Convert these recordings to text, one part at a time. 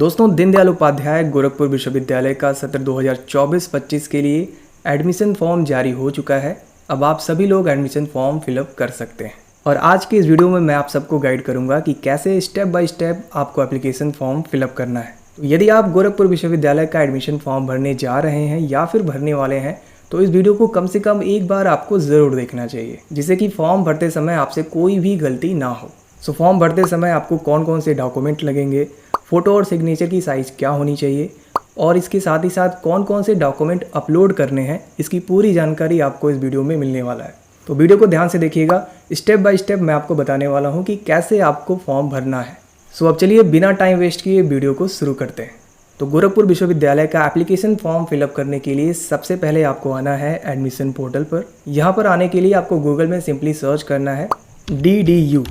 दोस्तों, दीनदयाल उपाध्याय गोरखपुर विश्वविद्यालय का सत्र 2024-25 के लिए एडमिशन फॉर्म जारी हो चुका है। अब आप सभी लोग एडमिशन फॉर्म फिलअप कर सकते हैं और आज के इस वीडियो में मैं आप सबको गाइड करूंगा कि कैसे स्टेप बाय स्टेप आपको एप्लीकेशन फॉर्म फिलअप करना है। तो यदि आप गोरखपुर विश्वविद्यालय का एडमिशन फॉर्म भरने जा रहे हैं या फिर भरने वाले हैं तो इस वीडियो को कम से कम एक बार आपको ज़रूर देखना चाहिए, जिससे कि फॉर्म भरते समय आपसे कोई भी गलती ना हो। सो फॉर्म भरते समय आपको कौन कौन से डॉक्यूमेंट लगेंगे, फ़ोटो और सिग्नेचर की साइज़ क्या होनी चाहिए और इसके साथ ही साथ कौन कौन से डॉक्यूमेंट अपलोड करने हैं, इसकी पूरी जानकारी आपको इस वीडियो में मिलने वाला है। तो वीडियो को ध्यान से देखिएगा, स्टेप बाय स्टेप मैं आपको बताने वाला हूँ कि कैसे आपको फॉर्म भरना है। सो अब चलिए बिना टाइम वेस्ट किए वीडियो को शुरू करते हैं। तो गोरखपुर विश्वविद्यालय का एप्लीकेशन फॉर्म फिलअप करने के लिए सबसे पहले आपको आना है एडमिशन पोर्टल पर। यहाँ पर आने के लिए आपको गूगल में सिंपली सर्च करना है DDU।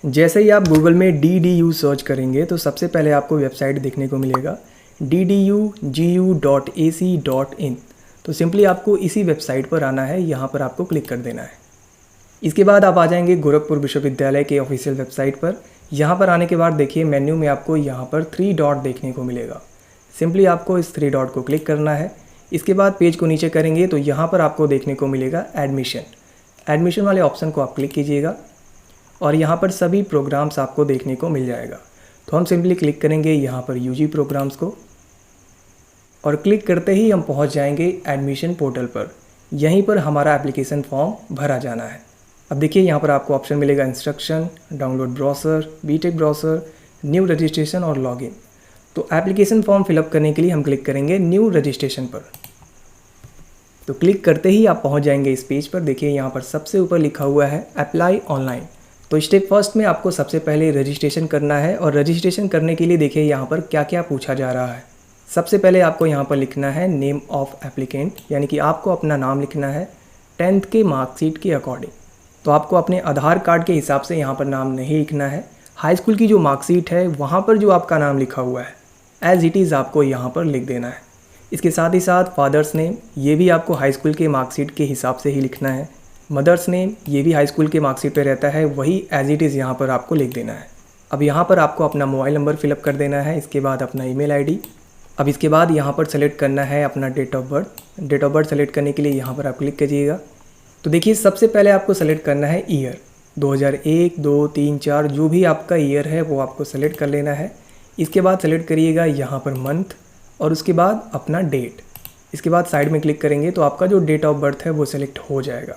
जैसे ही आप गूगल में DDU सर्च करेंगे तो सबसे पहले आपको वेबसाइट देखने को मिलेगा ddugU.ac.in। तो सिंपली आपको इसी वेबसाइट पर आना है, यहाँ पर आपको क्लिक कर देना है। इसके बाद आप आ जाएंगे गोरखपुर विश्वविद्यालय के ऑफिशियल वेबसाइट पर। यहाँ पर आने के बाद देखिए मेन्यू में आपको यहाँ पर 3 डॉट देखने को मिलेगा। सिंपली आपको इस 3 डॉट को क्लिक करना है। इसके बाद पेज को नीचे करेंगे तो यहाँ पर आपको देखने को मिलेगा एडमिशन वाले ऑप्शन को आप क्लिक कीजिएगा और यहाँ पर सभी प्रोग्राम्स आपको देखने को मिल जाएगा। तो हम सिंपली क्लिक करेंगे यहाँ पर UG प्रोग्राम्स को और क्लिक करते ही हम पहुँच जाएंगे एडमिशन पोर्टल पर। यहीं पर हमारा एप्लीकेशन फॉर्म भरा जाना है। अब देखिए यहाँ पर आपको ऑप्शन मिलेगा instruction, download browser, BTech browser, new registration और लॉगिन। तो एप्लीकेशन फॉर्म फिलअप करने के लिए हम क्लिक करेंगे न्यू रजिस्ट्रेशन पर। तो क्लिक करते ही आप पहुँच जाएंगे इस पेज पर। देखिए यहाँ पर सबसे ऊपर लिखा हुआ है अप्लाई ऑनलाइन। तो स्टेप फर्स्ट में आपको सबसे पहले रजिस्ट्रेशन करना है और रजिस्ट्रेशन करने के लिए देखिए यहाँ पर क्या क्या पूछा जा रहा है। सबसे पहले आपको यहाँ पर लिखना है नेम ऑफ एप्लीकेंट, यानी कि आपको अपना नाम लिखना है 10th के मार्कशीट के अकॉर्डिंग। तो आपको अपने आधार कार्ड के हिसाब से यहाँ पर नाम नहीं लिखना है। हाई स्कूल की जो मार्कशीट है वहाँ पर जो आपका नाम लिखा हुआ है एज़ इट इज़ आपको यहाँ पर लिख देना है। इसके साथ ही साथ फादर्स नेम, ये भी आपको हाई स्कूल के मार्कशीट के हिसाब से ही लिखना है। मदर्स नेम, ये भी हाई स्कूल के मार्कशीट पे रहता है, वही एज़ इट इज़ यहाँ पर आपको लिख देना है। अब यहाँ पर आपको अपना मोबाइल नंबर फिलअप कर देना है, इसके बाद अपना ईमेल आईडी। अब इसके बाद यहाँ पर सेलेक्ट करना है अपना date of birth. Date of birth select करने के लिए यहाँ पर आप क्लिक कीजिएगा। तो देखिए सबसे पहले आपको सेलेक्ट करना है ईयर, 2001, 2, 3, 4 जो भी आपका ईयर है वो आपको सेलेक्ट कर लेना है। इसके बाद सेलेक्ट करिएगा यहाँ पर मंथ और उसके बाद अपना डेट। इसके बाद साइड में क्लिक करेंगे तो आपका जो डेट ऑफ बर्थ है वो सेलेक्ट हो जाएगा।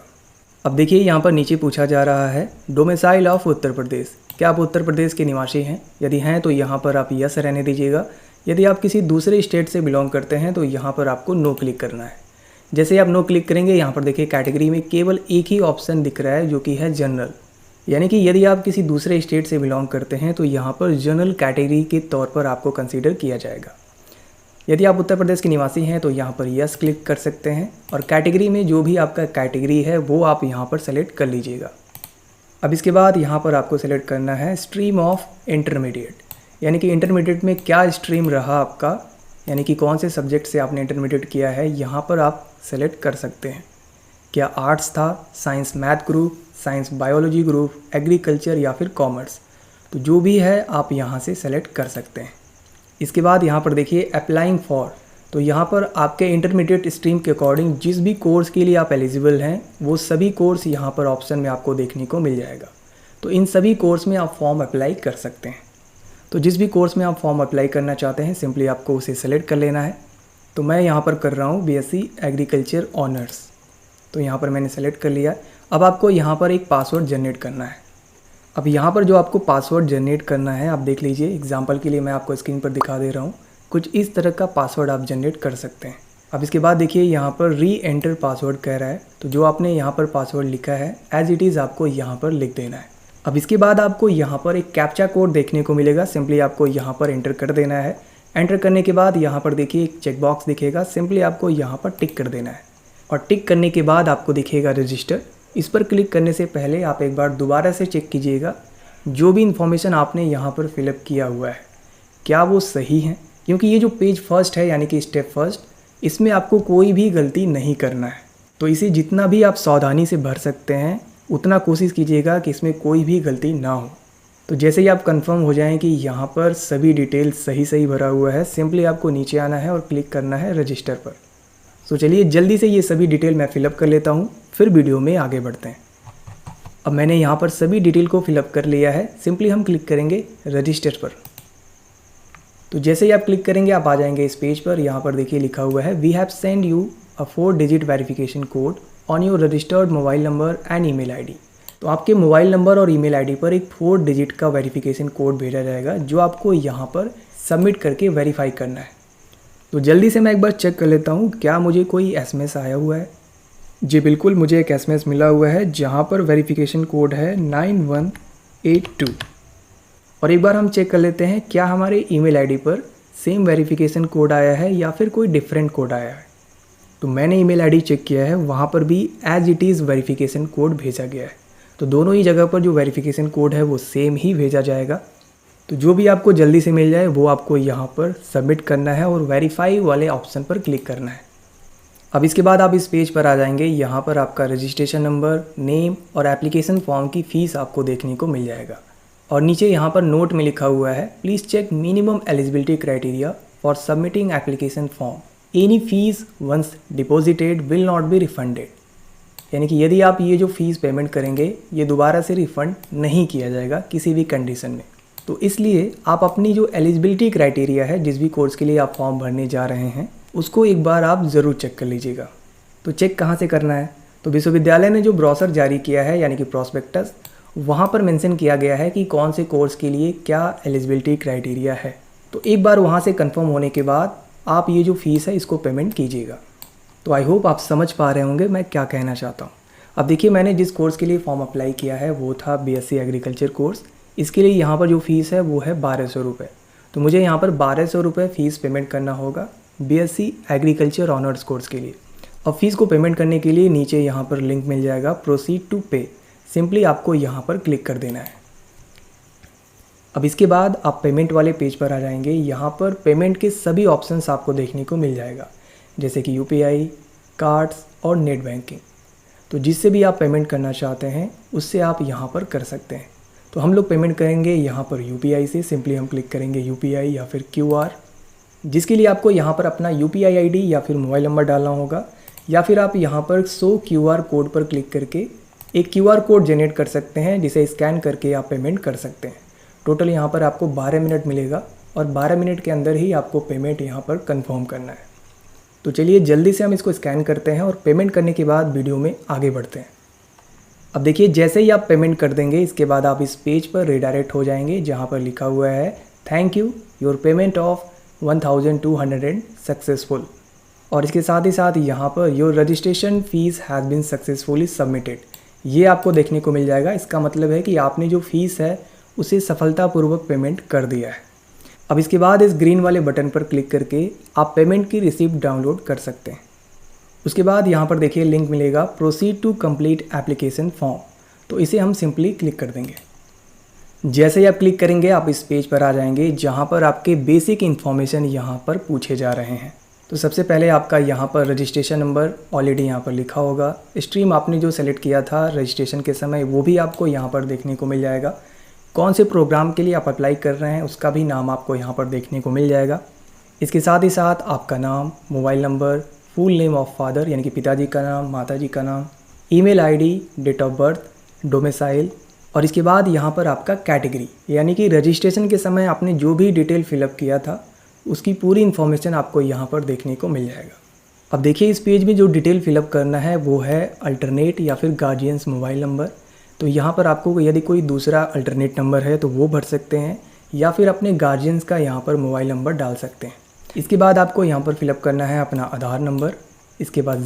अब देखिए यहाँ पर नीचे पूछा जा रहा है डोमिसाइल ऑफ उत्तर प्रदेश, क्या आप उत्तर प्रदेश के निवासी हैं? यदि हैं तो यहाँ पर आप यस रहने दीजिएगा। यदि आप किसी दूसरे स्टेट से बिलोंग करते हैं तो यहाँ पर आपको नो क्लिक करना है। जैसे ही आप नो क्लिक करेंगे यहाँ पर देखिए कैटेगरी में केवल एक ही ऑप्शन दिख रहा है जो कि है जनरल, यानी कि यदि आप किसी दूसरे स्टेट से बिलोंग करते हैं तो यहाँ पर जनरल कैटेगरी के तौर पर आपको कंसीडर किया जाएगा। यदि आप उत्तर प्रदेश के निवासी हैं तो यहाँ पर यस क्लिक कर सकते हैं और कैटेगरी में जो भी आपका कैटेगरी है वो आप यहाँ पर सेलेक्ट कर लीजिएगा। अब इसके बाद यहाँ पर आपको सेलेक्ट करना है स्ट्रीम ऑफ इंटरमीडिएट, यानी कि इंटरमीडिएट में क्या स्ट्रीम रहा आपका, यानी कि कौन से सब्जेक्ट से आपने इंटरमीडिएट किया है, यहाँ पर आप सेलेक्ट कर सकते हैं। क्या आर्ट्स था, science math group, science biology group, agriculture या फिर कॉमर्स, तो जो भी है आप यहाँ से सेलेक्ट कर सकते हैं। इसके बाद यहाँ पर देखिए अप्लाइंग फॉर, तो यहाँ पर आपके इंटरमीडिएट स्ट्रीम के अकॉर्डिंग जिस भी कोर्स के लिए आप एलिजिबल हैं वो सभी कोर्स यहाँ पर ऑप्शन में आपको देखने को मिल जाएगा। तो इन सभी कोर्स में आप फॉर्म अप्लाई कर सकते हैं। तो जिस भी कोर्स में आप फॉर्म अप्लाई करना चाहते हैं सिंपली आपको उसे सेलेक्ट कर लेना है। तो मैं यहाँ पर कर रहा हूँ BSc एग्रीकल्चर ऑनर्स, तो यहाँ पर मैंने सेलेक्ट कर लिया। अब आपको यहाँ पर एक पासवर्ड जनरेट करना है। अब यहाँ पर जो आपको पासवर्ड जनरेट करना है आप देख लीजिए, एग्जांपल के लिए मैं आपको स्क्रीन पर दिखा दे रहा हूँ। कुछ इस तरह का पासवर्ड आप जनरेट कर सकते हैं। अब इसके बाद देखिए यहाँ पर री एंटर पासवर्ड कह रहा है, तो जो आपने यहाँ पर पासवर्ड लिखा है एज इट इज़ आपको यहाँ पर लिख देना है। अब इसके बाद आपको यहाँ पर एक कैप्चा कोड देखने को मिलेगा, सिंपली आपको यहाँ पर एंटर कर देना है। एंटर करने के बाद यहाँ पर देखिए एक चेक बॉक्स दिखेगा, सिंपली आपको यहाँ पर टिक कर देना है और टिक करने के बाद आपको दिखेगा रजिस्टर। इस पर क्लिक करने से पहले आप एक बार दोबारा से चेक कीजिएगा जो भी इन्फॉर्मेशन आपने यहाँ पर फिलअप किया हुआ है क्या वो सही है, क्योंकि ये जो पेज फर्स्ट है यानी कि स्टेप फर्स्ट, इसमें आपको कोई भी गलती नहीं करना है। तो इसे जितना भी आप सावधानी से भर सकते हैं उतना कोशिश कीजिएगा कि इसमें कोई भी गलती ना हो। तो जैसे ही आप कंफर्म हो जाएं कि यहाँ पर सभी डिटेल सही भरा हुआ है, सिंपली आपको नीचे आना है और क्लिक करना है रजिस्टर पर। तो चलिए जल्दी से ये सभी डिटेल मैं फिलअप कर लेता हूँ, फिर वीडियो में आगे बढ़ते हैं। अब मैंने यहाँ पर सभी डिटेल को फिलअप कर लिया है, सिंपली हम क्लिक करेंगे रजिस्टर पर। तो जैसे ही आप क्लिक करेंगे आप आ जाएंगे इस पेज पर। यहाँ पर देखिए लिखा हुआ है we have send you a 4 digit verification code on your registered mobile number and email ID. तो आपके मोबाइल नंबर और ईमेल आईडी पर एक 4 डिजिट का वेरिफिकेशन कोड भेजा जाएगा, जो आपको यहाँ पर सबमिट करके वेरीफाई करना है। तो जल्दी से मैं एक बार चेक कर लेता हूँ क्या मुझे कोई एसएमएस आया हुआ है। जी बिल्कुल, मुझे एक एसएमएस मिला हुआ है जहाँ पर वेरिफिकेशन कोड है 9182। और एक बार हम चेक कर लेते हैं क्या हमारे ईमेल आईडी पर सेम वेरिफिकेशन कोड आया है या फिर कोई डिफरेंट कोड आया है। तो मैंने ईमेल आईडी चेक किया है, वहाँ पर भी as it is verification code भेजा गया है। तो दोनों ही जगह पर जो वेरिफिकेशन कोड है वो सेम ही भेजा जाएगा। तो जो भी आपको जल्दी से मिल जाए वो आपको यहाँ पर सबमिट करना है और वेरीफाई वाले ऑप्शन पर क्लिक करना है। अब इसके बाद आप इस पेज पर आ जाएंगे। यहाँ पर आपका रजिस्ट्रेशन नंबर, नेम और एप्लीकेशन फॉर्म की फ़ीस आपको देखने को मिल जाएगा। और नीचे यहाँ पर नोट में लिखा हुआ है please check minimum eligibility criteria for submitting application form, any fees once deposited will not be refunded. यानी कि यदि आप ये जो फ़ीस पेमेंट करेंगे ये दोबारा से रिफ़ंड नहीं किया जाएगा किसी भी कंडीशन में। तो इसलिए आप अपनी जो एलिजिबिलिटी क्राइटेरिया है, जिस भी कोर्स के लिए आप फॉर्म भरने जा रहे हैं, उसको एक बार आप ज़रूर चेक कर लीजिएगा। तो चेक कहाँ से करना है? तो विश्वविद्यालय ने जो ब्रोशर जारी किया है यानी कि प्रॉस्पेक्टस, वहाँ पर मेंशन किया गया है कि कौन से कोर्स के लिए क्या एलिजिबिलिटी क्राइटेरिया है। तो एक बार वहाँ से कंफर्म होने के बाद आप ये जो फ़ीस है इसको पेमेंट कीजिएगा। तो आई होप आप समझ पा रहे होंगे मैं क्या कहना चाहता हूँ। अब देखिए मैंने जिस कोर्स के लिए फॉर्म अप्लाई किया है वो था बीएससी एग्रीकल्चर कोर्स। इसके लिए यहाँ पर जो फ़ीस है वो है 1200 रुपये। तो मुझे यहाँ पर 1200 रुपये फ़ीस पेमेंट करना होगा बीएससी एग्रीकल्चर ऑनर्स कोर्स के लिए। अब फ़ीस को पेमेंट करने के लिए नीचे यहाँ पर लिंक मिल जाएगा प्रोसीड टू पे, सिंपली आपको यहाँ पर क्लिक कर देना है। अब इसके बाद आप पेमेंट वाले पेज पर आ जाएंगे। यहाँ पर पेमेंट के सभी ऑप्शंस आपको देखने को मिल जाएगा, जैसे कि यूपीआई, कार्ड्स और नेट बैंकिंग। तो जिससे भी आप पेमेंट करना चाहते हैं उससे आप यहाँ पर कर सकते हैं। तो हम लोग पेमेंट करेंगे यहाँ पर यूपीआई से। सिंपली हम क्लिक करेंगे यूपीआई या फिर क्यूआर, जिसके लिए आपको यहाँ पर अपना यूपीआई आईडी या फिर मोबाइल नंबर डालना होगा, या फिर आप यहाँ पर शो क्यूआर कोड पर क्लिक करके एक क्यूआर कोड जनरेट कर सकते हैं, जिसे स्कैन करके आप पेमेंट कर सकते हैं। टोटल यहाँ पर आपको 12 मिनट मिलेगा और 12 मिनट के अंदर ही आपको पेमेंट यहाँ पर कंफर्म करना है। तो चलिए जल्दी से हम इसको स्कैन करते हैं और पेमेंट करने के बाद वीडियो में आगे बढ़ते हैं। अब देखिए जैसे ही आप पेमेंट कर देंगे इसके बाद आप इस पेज पर रिडायरेक्ट हो जाएंगे, जहाँ पर लिखा हुआ है thank you your payment of 1200 successful. और इसके साथ ही साथ यहाँ पर your registration fees has been successfully submitted, ये आपको देखने को मिल जाएगा। इसका मतलब है कि आपने जो फ़ीस है उसे सफलतापूर्वक पेमेंट कर दिया है। अब इसके बाद इस ग्रीन वाले बटन पर क्लिक करके आप पेमेंट की रिसिप्ट डाउनलोड कर सकते हैं। उसके बाद यहाँ पर देखिए लिंक मिलेगा proceed to complete application form, तो इसे हम सिंपली क्लिक कर देंगे। जैसे ही आप क्लिक करेंगे आप इस पेज पर आ जाएंगे, जहाँ पर आपके बेसिक इन्फॉर्मेशन यहाँ पर पूछे जा रहे हैं। तो सबसे पहले आपका यहाँ पर रजिस्ट्रेशन नंबर ऑलरेडी यहाँ पर लिखा होगा। स्ट्रीम आपने जो सेलेक्ट किया था रजिस्ट्रेशन के समय वो भी आपको यहाँ पर देखने को मिल जाएगा। कौन से प्रोग्राम के लिए आप अप्लाई कर रहे हैं उसका भी नाम आपको यहाँ पर देखने को मिल जाएगा। इसके साथ ही साथ आपका नाम, mobile number, full name of father यानी कि पिताजी का नाम, माताजी का नाम, email ID, date of birth, domicile, और इसके बाद यहाँ पर आपका कैटेगरी यानी कि रजिस्ट्रेशन के समय आपने जो भी डिटेल फिलअप किया था उसकी पूरी इन्फॉर्मेशन आपको यहाँ पर देखने को मिल जाएगा। अब देखिए इस पेज में जो डिटेल फिलअप करना है वो है अल्टरनेट या फिर गार्जियंस मोबाइल नंबर। तो यहाँ पर आपको यदि कोई दूसरा अल्टरनेट नंबर है तो वो भर सकते हैं, या फिर अपने गार्जियंस का यहाँ पर मोबाइल नंबर डाल सकते हैं। इसके बाद आपको यहाँ पर फिलअप करना है अपना आधार नंबर। इसके बाद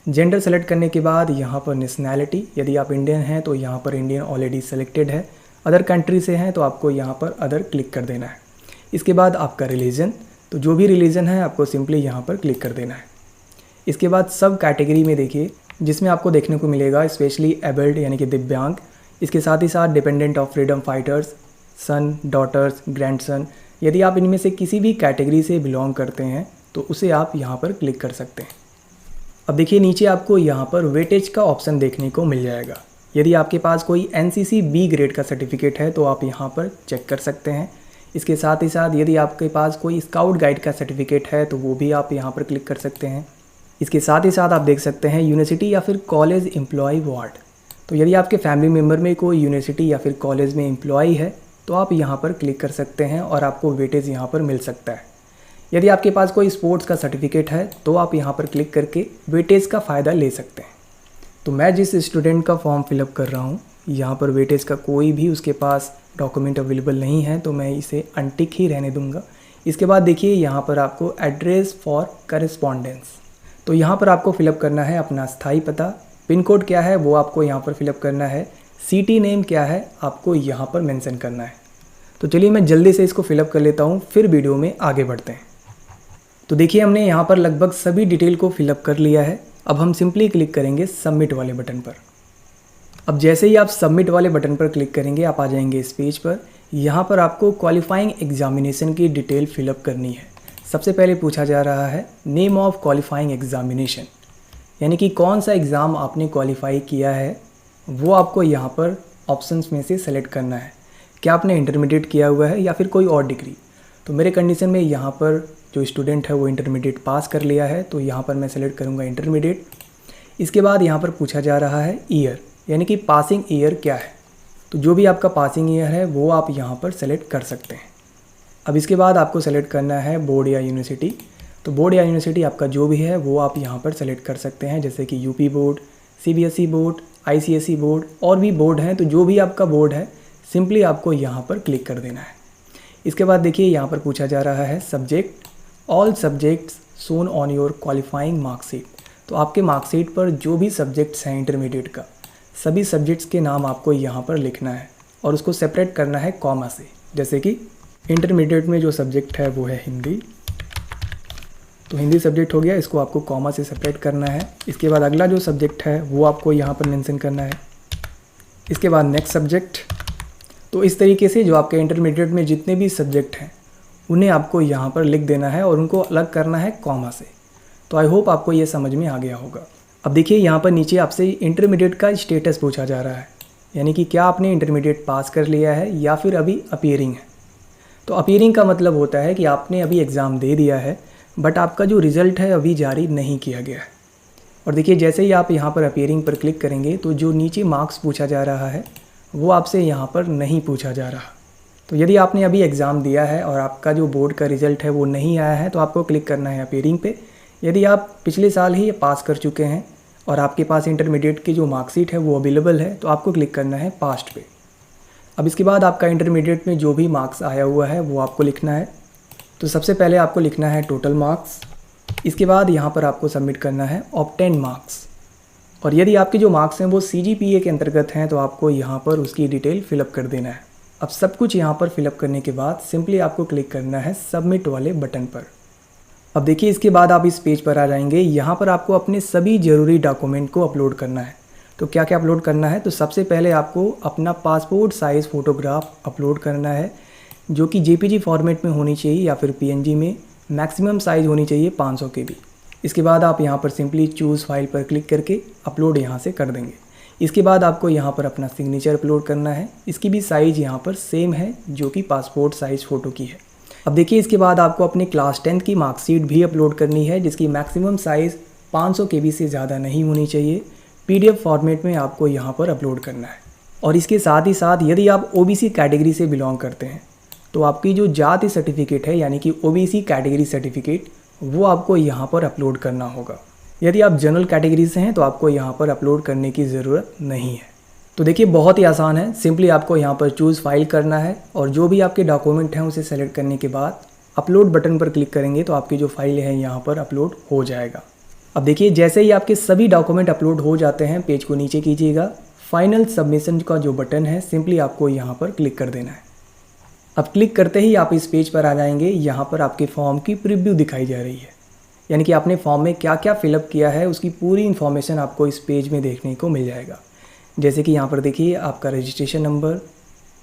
जेंडर सेलेक्ट करने के बाद यहाँ पर नेशनैलिटी, यदि आप इंडियन हैं तो यहाँ पर इंडियन ऑलरेडी सेलेक्टेड है, अदर कंट्री से हैं तो आपको यहाँ पर अदर क्लिक कर देना है। इसके बाद आपका रिलीजन, तो जो भी रिलीजन है आपको सिंपली यहाँ पर क्लिक कर देना है। इसके बाद सब कैटेगरी में देखिए जिसमें आपको देखने को मिलेगा स्पेशली एबल्ड यानी कि दिव्यांग। इसके साथ ही साथ dependent of freedom fighters, son, daughters, grandson, यदि आप इनमें से किसी भी कैटेगरी से बिलोंग करते हैं तो उसे आप यहाँ पर क्लिक कर सकते हैं। अब देखिए नीचे आपको यहाँ पर वेटेज का ऑप्शन देखने को मिल जाएगा। यदि आपके पास कोई NCC B ग्रेड का सर्टिफिकेट है तो आप यहाँ पर चेक कर सकते हैं। इसके साथ ही साथ यदि आपके पास कोई स्काउट गाइड का सर्टिफिकेट है तो वो भी आप यहाँ पर क्लिक कर सकते हैं। इसके साथ ही साथ आप देख सकते हैं यूनिवर्सिटी या फिर कॉलेज एम्प्लॉय वार्ड। तो यदि आपके फैमिली मेम्बर में कोई यूनिवर्सिटी या फिर कॉलेज में एम्प्लॉय है तो आप यहाँ पर क्लिक कर सकते हैं और आपको वेटेज यहाँ पर मिल सकता है। यदि आपके पास कोई स्पोर्ट्स का सर्टिफिकेट है तो आप यहाँ पर क्लिक करके वेटेज का फ़ायदा ले सकते हैं। तो मैं जिस स्टूडेंट का फॉर्म फिलअप कर रहा हूँ यहाँ पर वेटेज का कोई भी उसके पास डॉक्यूमेंट अवेलेबल नहीं है, तो मैं इसे अनटिक ही रहने दूंगा। इसके बाद देखिए यहाँ पर आपको एड्रेस फॉर करस्पॉन्डेंस, तो यहाँ पर आपको फिलअप करना है अपना स्थायी पता, पिन कोड क्या है वो आपको यहाँ पर फिलअप करना है, सिटी नेम क्या है आपको यहाँ पर मेंशन करना है। तो चलिए मैं जल्दी से इसको फिलअप कर लेता हूँ, फिर वीडियो में आगे बढ़ते हैं। तो देखिए हमने यहाँ पर लगभग सभी डिटेल को फिलअप कर लिया है। अब हम सिंपली क्लिक करेंगे सबमिट वाले बटन पर। अब जैसे ही आप सबमिट वाले बटन पर क्लिक करेंगे आप आ जाएंगे इस पेज पर। यहाँ पर आपको क्वालिफाइंग एग्जामिनेशन की डिटेल फिलअप करनी है। सबसे पहले पूछा जा रहा है नेम ऑफ क्वालिफाइंग एग्जामिनेशन, यानी कि कौन सा एग्ज़ाम आपने क्वालिफाई किया है वो आपको यहाँ पर ऑप्शंस में से सेलेक्ट करना है। क्या आपने इंटरमीडिएट किया हुआ है या फिर कोई और डिग्री। तो मेरे कंडीशन में यहाँ पर जो स्टूडेंट है वो इंटरमीडिएट पास कर लिया है, तो यहाँ पर मैं सेलेक्ट करूँगा इंटरमीडिएट। इसके बाद यहाँ पर पूछा जा रहा है ईयर, यानी कि पासिंग ईयर क्या है। तो जो भी आपका पासिंग ईयर है वो आप यहाँ पर सेलेक्ट कर सकते हैं। अब इसके बाद आपको सेलेक्ट करना है बोर्ड या यूनिवर्सिटी। तो बोर्ड या यूनिवर्सिटी आपका जो भी है वो आप यहाँ पर सेलेक्ट कर सकते हैं, जैसे कि UP board, CBSE board, ICSE board और भी बोर्ड हैं। तो जो भी आपका बोर्ड है सिंपली आपको यहाँ पर क्लिक कर देना है। इसके बाद देखिए यहाँ पर पूछा जा रहा है subject, all subjects shown on your qualifying marksheet. तो आपके मार्कशीट पर जो भी सब्जेक्ट्स हैं इंटरमीडिएट का, सभी सब्जेक्ट्स के नाम आपको यहाँ पर लिखना है और उसको सेपरेट करना है कॉमा से। जैसे कि इंटरमीडिएट में जो सब्जेक्ट है वो है हिंदी, तो हिंदी सब्जेक्ट हो गया, इसको आपको कॉमा से सेपरेट करना है। इसके बाद अगला जो सब्जेक्ट है वो आपको यहाँ पर मेंशन करना है। इसके बाद नेक्स्ट सब्जेक्ट। तो इस तरीके से जो आपके इंटरमीडिएट में जितने भी सब्जेक्ट हैं उन्हें आपको यहाँ पर लिख देना है और उनको अलग करना है कॉमा से। तो आई होप आपको ये समझ में आ गया होगा। अब देखिए यहाँ पर नीचे आपसे इंटरमीडिएट का स्टेटस पूछा जा रहा है, यानी कि क्या आपने इंटरमीडिएट पास कर लिया है या फिर अभी अपीयरिंग है। तो अपीयरिंग का मतलब होता है कि आपने अभी एग्ज़ाम दे दिया है बट आपका जो रिज़ल्ट है अभी जारी नहीं किया गया है। और देखिए जैसे ही आप यहाँ पर अपीयरिंग पर क्लिक करेंगे तो जो नीचे मार्क्स पूछा जा रहा है वो आपसे यहाँ पर नहीं पूछा जा रहा। तो यदि आपने अभी एग्ज़ाम दिया है और आपका जो बोर्ड का रिज़ल्ट है वो नहीं आया है तो आपको क्लिक करना है अपीयरिंग पे। यदि आप पिछले साल ही पास कर चुके हैं और आपके पास इंटरमीडिएट की जो मार्कशीट है वो अवेलेबल है तो आपको क्लिक करना है पास्ट पे। अब इसके बाद आपका इंटरमीडिएट में जो भी मार्क्स आया हुआ है वो आपको लिखना है। तो सबसे पहले आपको लिखना है टोटल मार्क्स। इसके बाद यहाँ पर आपको सबमिट करना है ऑब्टेन मार्क्स। और यदि आपके जो मार्क्स हैं वो CGPA के अंतर्गत हैं तो आपको यहाँ पर उसकी डिटेल फिलअप कर देना है। अब सब कुछ यहाँ पर फिलअप करने के बाद सिंपली आपको क्लिक करना है सबमिट वाले बटन पर। अब देखिए इसके बाद आप इस पेज पर आ जाएंगे। यहाँ पर आपको अपने सभी ज़रूरी डॉक्यूमेंट को अपलोड करना है। तो क्या क्या अपलोड करना है, तो सबसे पहले आपको अपना पासपोर्ट साइज़ फ़ोटोग्राफ अपलोड करना है, जो कि JPG फॉर्मेट में होनी चाहिए या फिर PNG में। मैक्सिमम साइज़ होनी चाहिए 500 KB। इसके बाद आप यहाँ पर सिंपली चूज़ फाइल पर क्लिक करके अपलोड यहाँ से कर देंगे। इसके बाद आपको यहाँ पर अपना सिग्नेचर अपलोड करना है। इसकी भी साइज़ यहाँ पर सेम है जो कि पासपोर्ट साइज़ फ़ोटो की है। अब देखिए इसके बाद आपको अपनी क्लास 10th की मार्कशीट भी अपलोड करनी है, जिसकी मैक्सिमम साइज़ 500 KB से ज़्यादा नहीं होनी चाहिए। PDF फॉर्मेट में आपको यहाँ पर अपलोड करना है। और इसके साथ ही साथ यदि आप OBC कैटेगरी से बिलोंग करते हैं तो आपकी जो जाति सर्टिफिकेट है यानी कि OBC कैटेगरी सर्टिफिकेट वो आपको यहाँ पर अपलोड करना होगा। यदि आप जनरल कैटेगरी से हैं तो आपको यहाँ पर अपलोड करने की ज़रूरत नहीं है। तो देखिए बहुत ही आसान है। सिंपली आपको यहाँ पर चूज़ फाइल करना है और जो भी आपके डॉक्यूमेंट हैं उसे सेलेक्ट करने के बाद अपलोड बटन पर क्लिक करेंगे तो आपकी जो फाइल है यहाँ पर अपलोड हो जाएगा। अब देखिए जैसे ही आपके सभी डॉक्यूमेंट अपलोड हो जाते हैं पेज को नीचे कीजिएगा। फाइनल सबमिशन का जो बटन है सिंपली आपको यहाँ पर क्लिक कर देना है। अब क्लिक करते ही आप इस पेज पर आ जाएंगे। यहाँ पर आपके फॉर्म की प्रीव्यू दिखाई जा रही है, यानी कि आपने फॉर्म में क्या क्या फिलअप किया है उसकी पूरी इन्फॉर्मेशन आपको इस पेज में देखने को मिल जाएगा। जैसे कि यहाँ पर देखिए आपका registration number,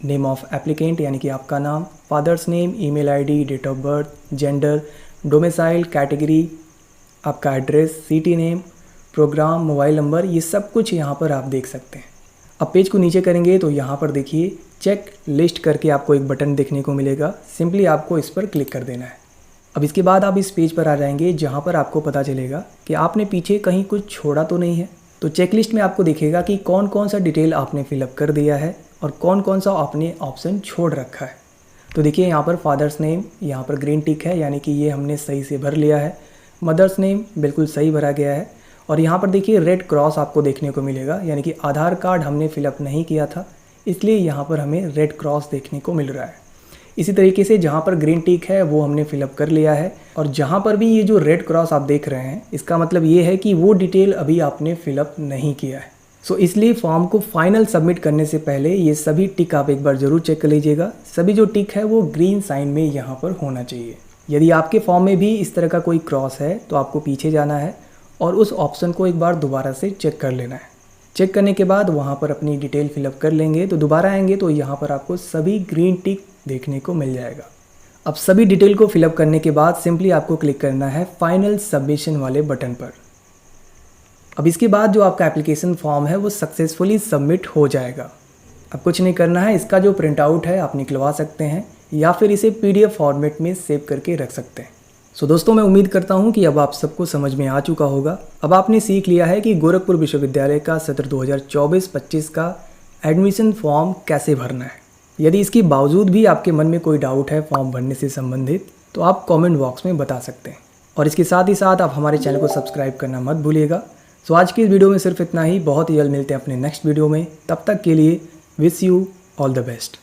name of applicant यानी कि आपका नाम, father's name, email ID, date of birth, gender, domicile, category, आपका address, city name, programme, mobile number, ये सब कुछ यहाँ पर आप देख सकते हैं। अब पेज को नीचे करेंगे तो यहाँ पर देखिए चेक लिस्ट करके आपको एक बटन देखने को मिलेगा। सिंपली आपको इस पर क्लिक कर देना है। अब इसके बाद आप इस पेज पर आ जाएंगे जहाँ पर आपको पता चलेगा कि आपने पीछे कहीं कुछ छोड़ा तो नहीं है। तो चेकलिस्ट में आपको दिखेगा कि कौन कौन सा डिटेल आपने फिलअप कर दिया है और कौन कौन सा आपने ऑप्शन छोड़ रखा है। तो देखिए यहाँ पर फादर्स नेम यहाँ पर ग्रीन टिक है, यानी कि ये हमने सही से भर लिया है। मदर्स नेम बिल्कुल सही भरा गया है। और यहाँ पर देखिए रेड क्रॉस आपको देखने को मिलेगा, यानी कि आधार कार्ड हमने फिलअप नहीं किया था, इसलिए यहाँ पर हमें रेड क्रॉस देखने को मिल रहा है। इसी तरीके से जहाँ पर ग्रीन टिक है वो हमने फिलअप कर लिया है, और जहाँ पर भी ये जो रेड क्रॉस आप देख रहे हैं इसका मतलब ये है कि वो डिटेल अभी आपने फिलअप नहीं किया है। सो इसलिए फॉर्म को फाइनल सबमिट करने से पहले ये सभी टिक आप एक बार ज़रूर चेक कर लीजिएगा। सभी जो टिक है वो ग्रीन साइन में यहाँ पर होना चाहिए। यदि आपके फॉर्म में भी इस तरह का कोई क्रॉस है तो आपको पीछे जाना है और उस ऑप्शन को एक बार दोबारा से चेक कर लेना है। चेक करने के बाद वहाँ पर अपनी डिटेल फिलअप कर लेंगे तो दोबारा आएंगे तो यहाँ पर आपको सभी ग्रीन टिक देखने को मिल जाएगा। अब सभी डिटेल को फिलअप करने के बाद सिंपली आपको क्लिक करना है फाइनल सबमिशन वाले बटन पर। अब इसके बाद जो आपका एप्लीकेशन फॉर्म है वो सक्सेसफुली सबमिट हो जाएगा। अब कुछ नहीं करना है, इसका जो प्रिंट आउट है आप निकलवा सकते हैं या फिर इसे PDF फॉर्मेट में सेव करके रख सकते हैं। सो दोस्तों, मैं उम्मीद करता हूं कि अब आप सबको समझ में आ चुका होगा। अब आपने सीख लिया है कि गोरखपुर विश्वविद्यालय का सत्र 2024-25 का एडमिशन फॉर्म कैसे भरना है। यदि इसके बावजूद भी आपके मन में कोई डाउट है फॉर्म भरने से संबंधित तो आप कमेंट बॉक्स में बता सकते हैं, और इसके साथ ही साथ आप हमारे चैनल को सब्सक्राइब करना मत भूलिएगा। सो आज की इस वीडियो में सिर्फ इतना ही। बहुत ही जल्द मिलते हैं अपने नेक्स्ट वीडियो में। तब तक के लिए wish you all the best.